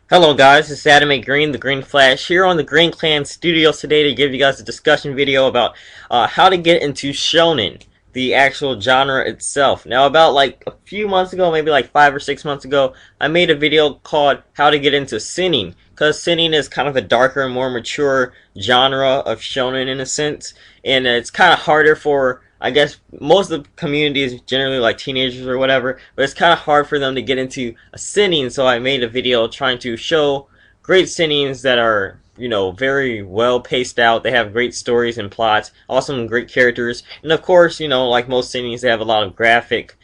Hello guys, it's Adam Green, the Green Flash, here on the Green Clan Studios today to give you guys a discussion video about how to get into Shounen, the actual genre itself. Now about like a few months ago, maybe like 5 or 6 months ago, I made a video called How to Get Into Sinning, because Sinning is kind of a darker and more mature genre of Shounen in a sense, and it's kind of harder for I guess most of the community is generally like teenagers or whatever, but it's kind of hard for them to get into a sinning. So I made a video trying to show great sinnings that are, very well paced out. They have great stories and plots, also great characters, and of course, like most sinnings, they have a lot of graphic,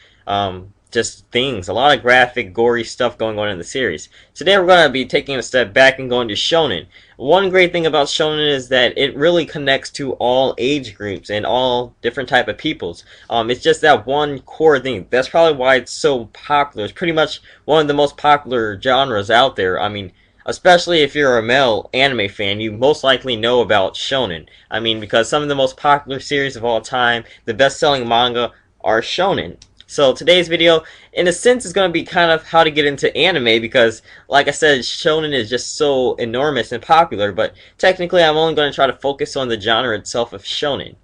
just things, a lot of graphic, gory stuff going on in the series. Today we're going to be taking a step back and going to Shonen. One great thing about Shonen is that it really connects to all age groups and all different type of peoples. It's just that one core thing. That's probably why it's so popular. It's pretty much one of the most popular genres out there. I mean, especially if you're a male anime fan, you most likely know about Shonen. I mean, because some of the most popular series of all time, the best-selling manga, are Shonen. So today's video, in a sense, is going to be kind of how to get into anime because, like I said, Shonen is just so enormous and popular, but technically I'm only going to try to focus on the genre itself of Shonen.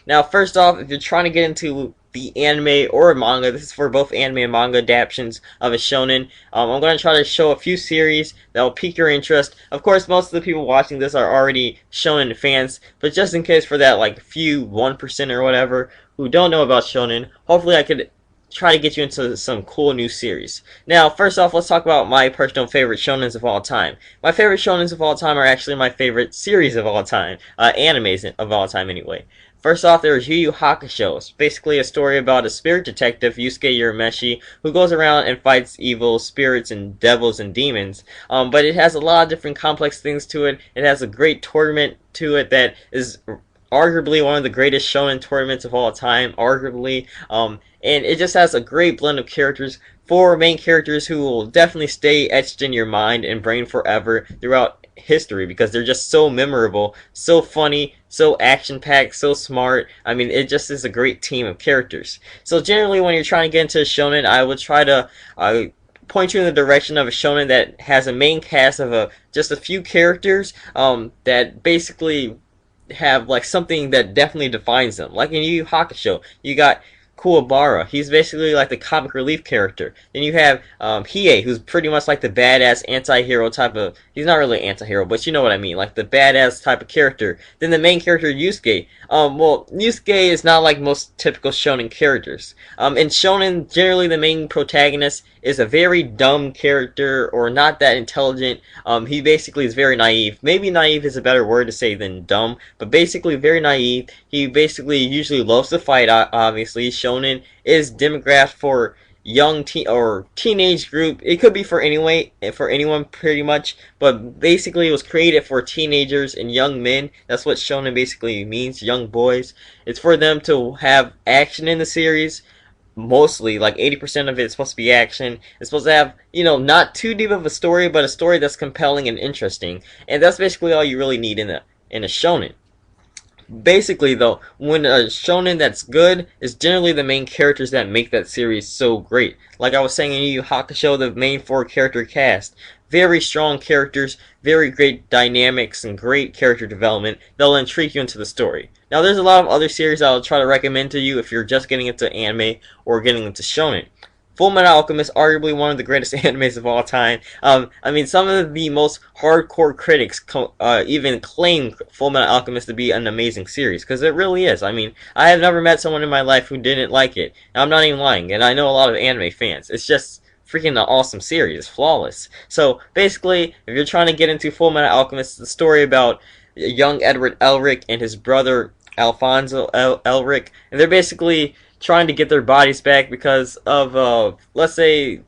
Now, first off, if you're trying to get into the anime or manga, this is for both anime and manga adaptations of a shonen. I'm going to try to show a few series that will pique your interest. Of course, most of the people watching this are already shonen fans, but just in case for that like few 1% or whatever who don't know about shonen, hopefully I could try to get you into some cool new series. Now, first off, let's talk about my personal favorite shonens of all time. My favorite shonens of all time are actually my favorite series of all time, animes of all time anyway. First off, there's Yu Yu Hakusho. It's basically a story about a spirit detective, Yusuke Urameshi, who goes around and fights evil spirits and devils and demons. But it has a lot of different complex things to it. It has a great tournament to it that is arguably one of the greatest shonen tournaments of all time, arguably. And it just has a great blend of characters, four main characters who will definitely stay etched in your mind and brain forever throughout history because they're just so memorable, so funny, so action-packed, so smart. I mean, it just is a great team of characters. So generally when you're trying to get into shonen, I would try to point you in the direction of a shonen that has a main cast of just a few characters that basically have like something that definitely defines them. Like in Yu Yu Hakusho, you got Kuwabara. He's basically like the comic relief character. Then you have Hiei, who's pretty much like the badass anti-hero type of... He's not really anti-hero, but you know what I mean. Like the badass type of character. Then the main character, Yusuke. Well, Yusuke is not like most typical shonen characters. In shonen, generally the main protagonist is a very dumb character or not that intelligent. He basically is very naive. Maybe naive is a better word to say than dumb, but basically very naive. He basically usually loves to fight, obviously. Shonen is demographed for young teen or teenage group. It could be for anyone pretty much, but basically it was created for teenagers and young men. That's what shonen basically means, young boys. It's for them to have action in the series. Mostly, like 80% of it is supposed to be action. It's supposed to have, not too deep of a story, but a story that's compelling and interesting. And that's basically all you really need in a shonen. Basically, though, when a shonen that's good is generally the main characters that make that series so great. Like I was saying in Yu Yu Hakusho, the main four character cast. Very strong characters, very great dynamics, and great character development. They'll intrigue you into the story. Now, there's a lot of other series I'll try to recommend to you if you're just getting into anime or getting into shonen. Fullmetal Alchemist, arguably one of the greatest animes of all time. I mean, some of the most hardcore critics even claim Fullmetal Alchemist to be an amazing series, because it really is. I mean, I have never met someone in my life who didn't like it. And I'm not even lying, and I know a lot of anime fans. It's just freaking an awesome series. It's flawless. So, basically, if you're trying to get into Fullmetal Alchemist, it's the story about young Edward Elric and his brother Alfonso Elric, and they're basically trying to get their bodies back because of, let's say,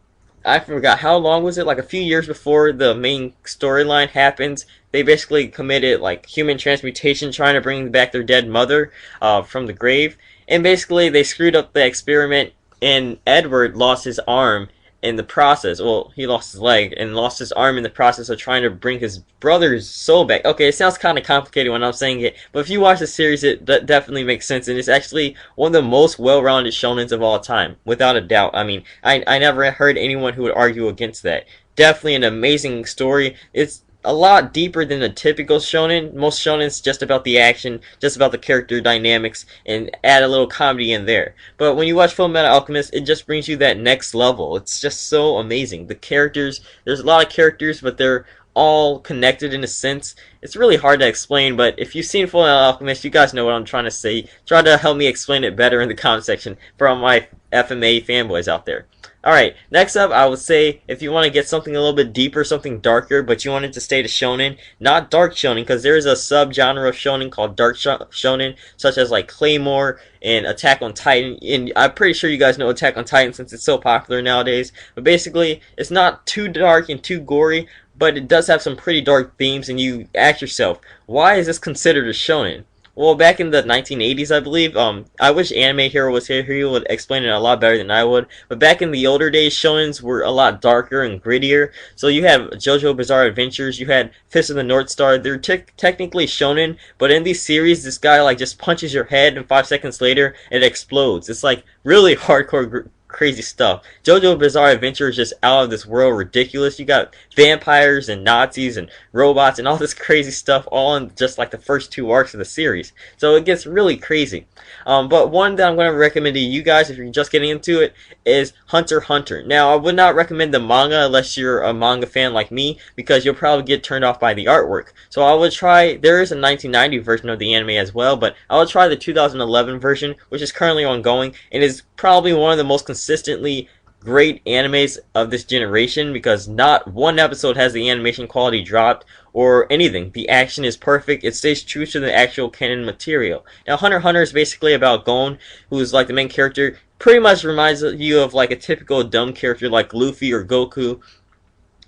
I forgot, how long was it? Like a few years before the main storyline happens, they basically committed like human transmutation trying to bring back their dead mother from the grave. And basically they screwed up the experiment and Edward lost his arm in the process. Well, he lost his leg and lost his arm in the process of trying to bring his brother's soul back. Okay, it sounds kind of complicated when I'm saying it, but if you watch the series, it definitely makes sense, and it's actually one of the most well-rounded shonens of all time, without a doubt. I mean, I never heard anyone who would argue against that. definitely an amazing story. It's a lot deeper than the typical shonen. Most shonen's just about the action, just about the character dynamics, and add a little comedy in there. But when you watch Fullmetal Alchemist, it just brings you that next level. It's just so amazing. The characters, there's a lot of characters, but they're all connected in a sense. It's really hard to explain, but if you've seen Fullmetal Alchemist, you guys know what I'm trying to say. Try to help me explain it better in the comment section for all my FMA fanboys out there. Alright, next up, I would say if you want to get something a little bit deeper, something darker, but you want it to stay to shonen, not dark shonen, because there is a subgenre of shonen called dark shonen, such as like Claymore and Attack on Titan. And I'm pretty sure you guys know Attack on Titan since it's so popular nowadays. But basically, it's not too dark and too gory, but it does have some pretty dark themes, and you ask yourself, why is this considered a shonen? Well, back in the 1980s, I believe, I wish Anime Hero was here. He would explain it a lot better than I would. But back in the older days, shonens were a lot darker and grittier. So you had Jojo Bizarre Adventures, you had Fist of the North Star. They're technically shonen, but in these series, this guy like just punches your head, and 5 seconds later, it explodes. It's like really hardcore crazy stuff. JoJo Bizarre Adventure is just out of this world ridiculous. You got vampires and Nazis and robots and all this crazy stuff all in just like the first 2 arcs of the series. So it gets really crazy. But one that I'm going to recommend to you guys if you're just getting into it is Hunter x Hunter. Now, I would not recommend the manga unless you're a manga fan like me, because you'll probably get turned off by the artwork. So I would try, there is a 1990 version of the anime as well, but I would try the 2011 version, which is currently ongoing, and is probably one of the most consistently great animes of this generation, because not one episode has the animation quality dropped or anything. The action is perfect. It stays true to the actual canon material. Now, Hunter x Hunter is basically about Gon, who's like the main character. Pretty much reminds you of like a typical dumb character like Luffy or Goku.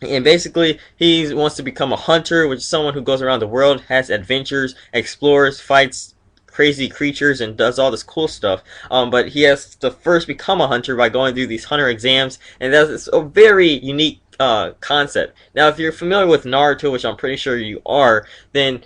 And basically, he wants to become a hunter, which is someone who goes around the world, has adventures, explores, fights crazy creatures, and does all this cool stuff. But he has to first become a hunter by going through these hunter exams, and that's a very unique concept. Now, if you're familiar with Naruto, which I'm pretty sure you are, then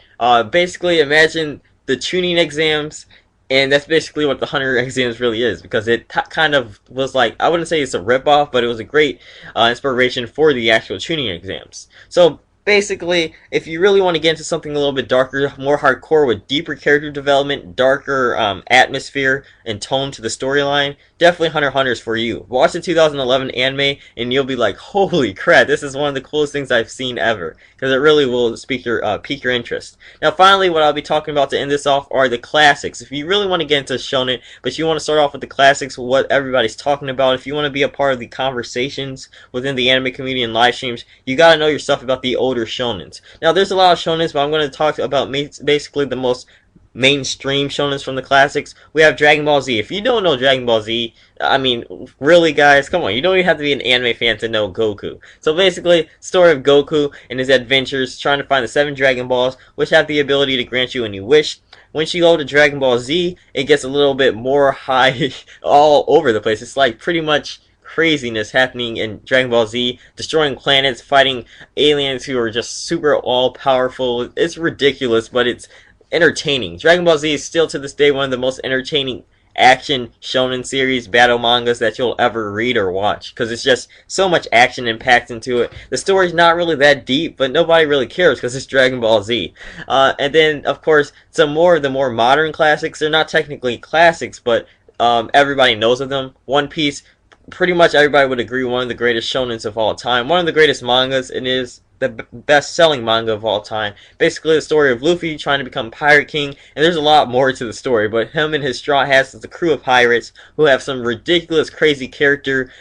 basically imagine the tuning exams, and that's basically what the hunter exams really is, because it kind of was like, I wouldn't say it's a ripoff, but it was a great inspiration for the actual tuning exams. So basically, if you really want to get into something a little bit darker, more hardcore, with deeper character development, darker atmosphere and tone to the storyline, definitely Hunter x Hunter is for you. Watch the 2011 anime and you'll be like, holy crap, this is one of the coolest things I've seen ever, because it really will pique your interest. Now finally, what I'll be talking about to end this off are the classics. If you really want to get into shonen, but you want to start off with the classics, what everybody's talking about, if you want to be a part of the conversations within the anime community and live streams, you gotta know your stuff about the older shonens. Now there's a lot of shonens, but I'm going to talk about basically the most mainstream shonens from the classics. We have Dragon Ball Z. If you don't know Dragon Ball Z, I mean, really guys, come on, you don't even have to be an anime fan to know Goku. So basically, story of Goku and his adventures trying to find the 7 Dragon Balls, which have the ability to grant you any wish. Once you go to Dragon Ball Z, it gets a little bit more high all over the place. It's like pretty much craziness happening in Dragon Ball Z, destroying planets, fighting aliens who are just super all-powerful. It's ridiculous, but it's entertaining. Dragon Ball Z is still to this day one of the most entertaining action shonen series battle mangas that you'll ever read or watch, because it's just so much action and packed into it. The story's not really that deep, but nobody really cares because it's Dragon Ball Z. And then, of course, some more of the more modern classics. They're not technically classics, but everybody knows of them. One Piece, pretty much everybody would agree, one of the greatest shonens of all time. One of the greatest mangas, and is the best-selling manga of all time. Basically, the story of Luffy trying to become Pirate King, and there's a lot more to the story, but him and his Straw Hats is a crew of pirates who have some ridiculous, crazy character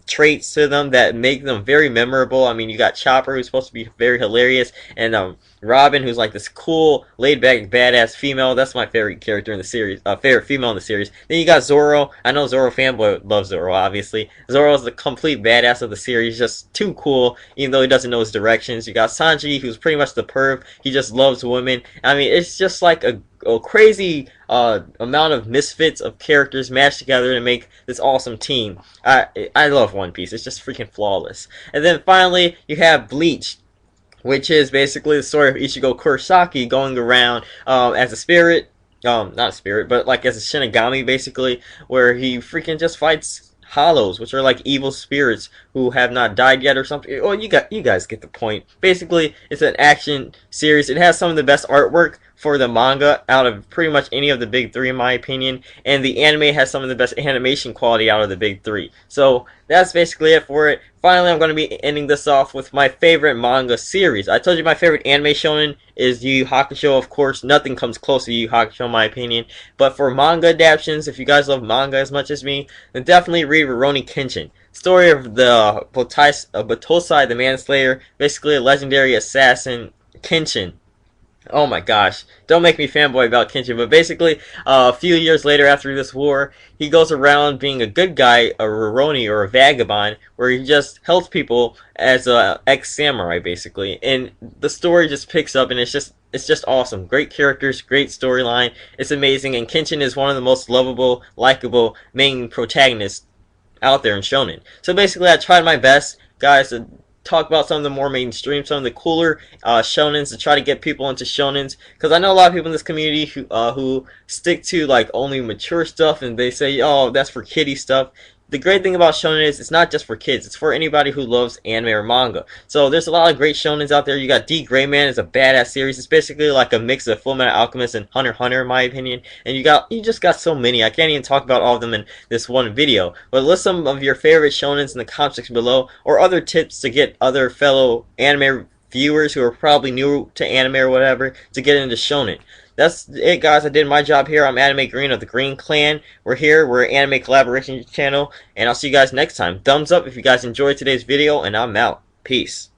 traits to them that make them very memorable. I mean, you got Chopper, who's supposed to be very hilarious, and Robin, who's like this cool, laid-back, badass female. That's my favorite character in the series, favorite female in the series. Then you got Zoro. I know Zoro fanboy loves Zoro, obviously. Zoro's the complete badass of the series, just too cool, even though he doesn't know his directions. You got Sanji, who's pretty much the perv. He just loves women. I mean, it's just like a crazy amount of misfits of characters mashed together to make this awesome team. I love One Piece. It's just freaking flawless. And then finally, you have Bleach, which is basically the story of Ichigo Kurosaki going around as a spirit, not a spirit, but like as a Shinigami, basically, where he freaking just fights hollows, which are like evil spirits who have not died yet or something. Well, you guys get the point. Basically, it's an action series. It has some of the best artwork for the manga out of pretty much any of the big three, in my opinion, and the anime has some of the best animation quality out of the big three. So that's basically it for it. Finally, I'm going to be ending this off with my favorite manga series. I told you my favorite anime shonen is Yu Yu Hakusho. Of course, nothing comes close to Yu Yu Hakusho in my opinion. But for manga adaptations, if you guys love manga as much as me, then definitely read Rurouni Kenshin. Story of the Batosai, the Manslayer, basically a legendary assassin, Kenshin. Oh my gosh, don't make me fanboy about Kenshin, but basically, a few years later after this war, he goes around being a good guy, a Rurouni, or a vagabond, where he just helps people as a ex-samurai, basically. And the story just picks up, and it's just awesome. Great characters, great storyline, it's amazing, and Kenshin is one of the most lovable, likable main protagonists out there in Shonen. So basically, I tried my best, guys, to talk about some of the more mainstream, some of the cooler shonens to try to get people into shonens, because I know a lot of people in this community who stick to like only mature stuff, and they say, oh, that's for kiddie stuff. The great thing about shonen is it's not just for kids, it's for anybody who loves anime or manga. So there's a lot of great shonens out there. You got D-Grayman, is a badass series. It's basically like a mix of Fullmetal Alchemist and Hunter x Hunter in my opinion. And you just got so many. I can't even talk about all of them in this one video. But list some of your favorite shonens in the comment section below, or other tips to get other fellow anime viewers who are probably new to anime or whatever to get into shonen. That's it, guys. I did my job here. I'm Anime Green of the Green Clan. We're here. We're an anime collaboration channel. And I'll see you guys next time. Thumbs up if you guys enjoyed today's video. And I'm out. Peace.